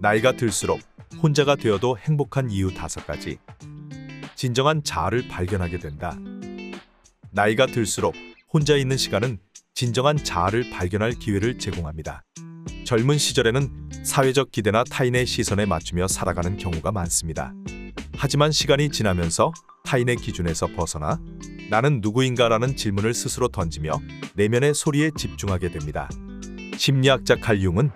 나이가 들수록 혼자가 되어도 행복한 이유 5가지. 진정한 자아를 발견하게 된다. 나이가 들수록 혼자 있는 시간은 진정한 자아를 발견할 기회를 제공합니다. 젊은 시절에는 사회적 기대나 타인의 시선에 맞추며 살아가는 경우가 많습니다. 하지만 시간이 지나면서 타인의 기준에서 벗어나 나는 누구인가라는 질문을 스스로 던지며 내면의 소리에 집중하게 됩니다. 심리학자 칼 융은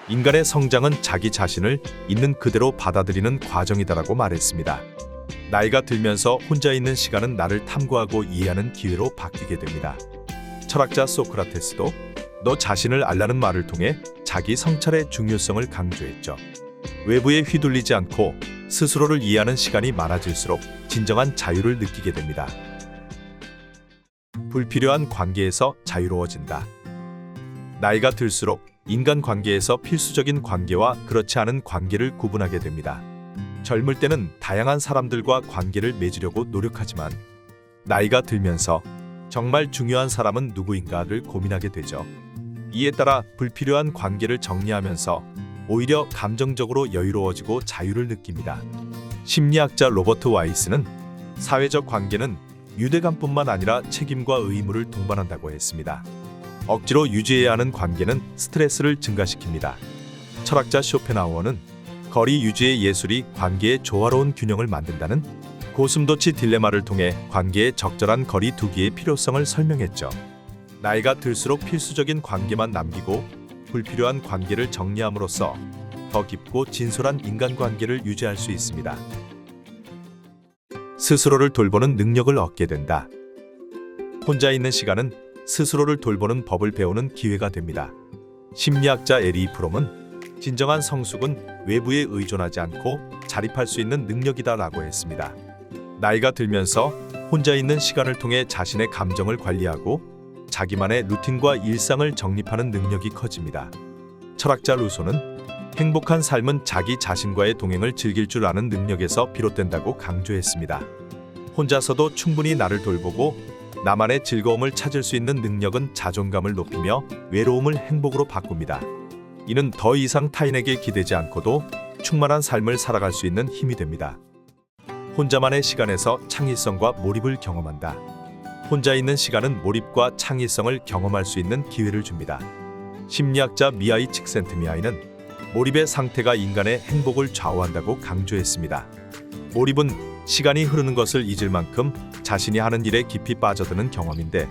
인간의 성장은 자기 자신을 있는 그대로 받아들이는 과정이다라고 말했습니다. 나이가 들면서 혼자 있는 시간은 나를 탐구하고 이해하는 기회로 바뀌게 됩니다. 철학자 소크라테스도 너 자신을 알라는 말을 통해 자기 성찰의 중요성을 강조했죠. 외부에 휘둘리지 않고 스스로를 이해하는 시간이 많아질수록 진정한 자유를 느끼게 됩니다. 불필요한 관계에서 자유로워진다. 나이가 들수록 인간관계에서 필수적인 관계와 그렇지 않은 관계를 구분하게 됩니다. 젊을 때는 다양한 사람들과 관계를 맺으려고 노력하지만 나이가 들면서 정말 중요한 사람은 누구인가를 고민하게 되죠. 이에 따라 불필요한 관계를 정리하면서 오히려 감정적으로 여유로워지고 자유를 느낍니다. 심리학자 로버트 와이스는 사회적 관계는 유대감뿐만 아니라 책임과 의무를 동반한다고 했습니다. 억지로 유지해야 하는 관계는 스트레스를 증가시킵니다. 철학자 쇼펜하우어는 거리 유지의 예술이 관계의 조화로운 균형을 만든다는 고슴도치 딜레마를 통해 관계의 적절한 거리 두기의 필요성을 설명했죠. 나이가 들수록 필수적인 관계만 남기고 불필요한 관계를 정리함으로써 더 깊고 진솔한 인간관계를 유지할 수 있습니다. 스스로를 돌보는 능력을 얻게 된다. 혼자 있는 시간은 스스로를 돌보는 법을 배우는 기회가 됩니다. 심리학자 에리 프롬은 진정한 성숙은 외부에 의존하지 않고 자립할 수 있는 능력이다라고 했습니다. 나이가 들면서 혼자 있는 시간을 통해 자신의 감정을 관리하고 자기만의 루틴과 일상을 정립하는 능력이 커집니다. 철학자 루소는 행복한 삶은 자기 자신과의 동행을 즐길 줄 아는 능력에서 비롯된다고 강조했습니다. 혼자서도 충분히 나를 돌보고 나만의 즐거움을 찾을 수 있는 능력은 자존감을 높이며 외로움을 행복으로 바꿉니다. 이는 더 이상 타인에게 기대지 않고도 충만한 삶을 살아갈 수 있는 힘이 됩니다. 혼자만의 시간에서 창의성과 몰입을 경험한다. 혼자 있는 시간은 몰입과 창의성을 경험할 수 있는 기회를 줍니다. 심리학자 미하이 칙센트미하이는 몰입의 상태가 인간의 행복을 좌우한다고 강조했습니다. 몰입은 시간이 흐르는 것을 잊을 만큼 자신이 하는 일에 깊이 빠져드는 경험인데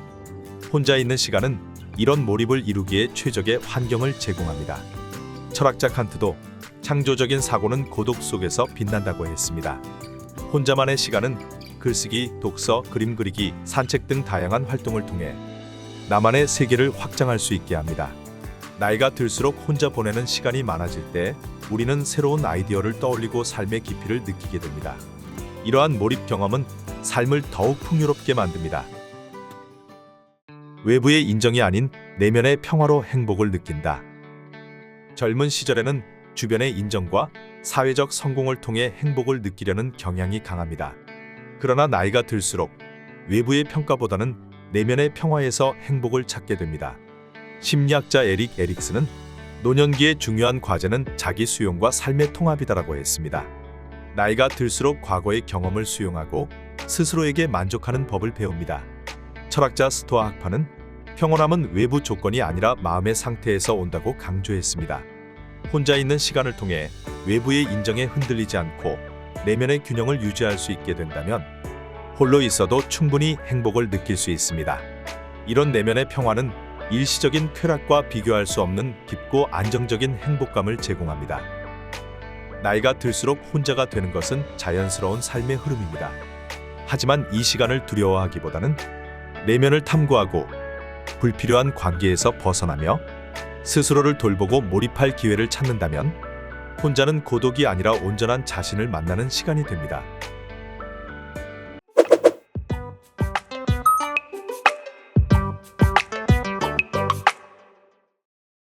혼자 있는 시간은 이런 몰입을 이루기에 최적의 환경을 제공합니다. 철학자 칸트도 창조적인 사고는 고독 속에서 빛난다고 했습니다. 혼자만의 시간은 글쓰기, 독서, 그림 그리기, 산책 등 다양한 활동을 통해 나만의 세계를 확장할 수 있게 합니다. 나이가 들수록 혼자 보내는 시간이 많아질 때 우리는 새로운 아이디어를 떠올리고 삶의 깊이를 느끼게 됩니다. 이러한 몰입 경험은 삶을 더욱 풍요롭게 만듭니다. 외부의 인정이 아닌 내면의 평화로 행복을 느낀다. 젊은 시절에는 주변의 인정과 사회적 성공을 통해 행복을 느끼려는 경향이 강합니다. 그러나 나이가 들수록 외부의 평가보다는 내면의 평화에서 행복을 찾게 됩니다. 심리학자 에릭 에릭슨은 노년기의 중요한 과제는 자기 수용과 삶의 통합이다라고 했습니다. 나이가 들수록 과거의 경험을 수용하고 스스로에게 만족하는 법을 배웁니다. 철학자 스토아 학파는 평온함은 외부 조건이 아니라 마음의 상태에서 온다고 강조했습니다. 혼자 있는 시간을 통해 외부의 인정에 흔들리지 않고 내면의 균형을 유지할 수 있게 된다면 홀로 있어도 충분히 행복을 느낄 수 있습니다. 이런 내면의 평화는 일시적인 쾌락과 비교할 수 없는 깊고 안정적인 행복감을 제공합니다. 나이가 들수록 혼자가 되는 것은 자연스러운 삶의 흐름입니다. 하지만 이 시간을 두려워하기보다는 내면을 탐구하고 불필요한 관계에서 벗어나며 스스로를 돌보고 몰입할 기회를 찾는다면 혼자는 고독이 아니라 온전한 자신을 만나는 시간이 됩니다.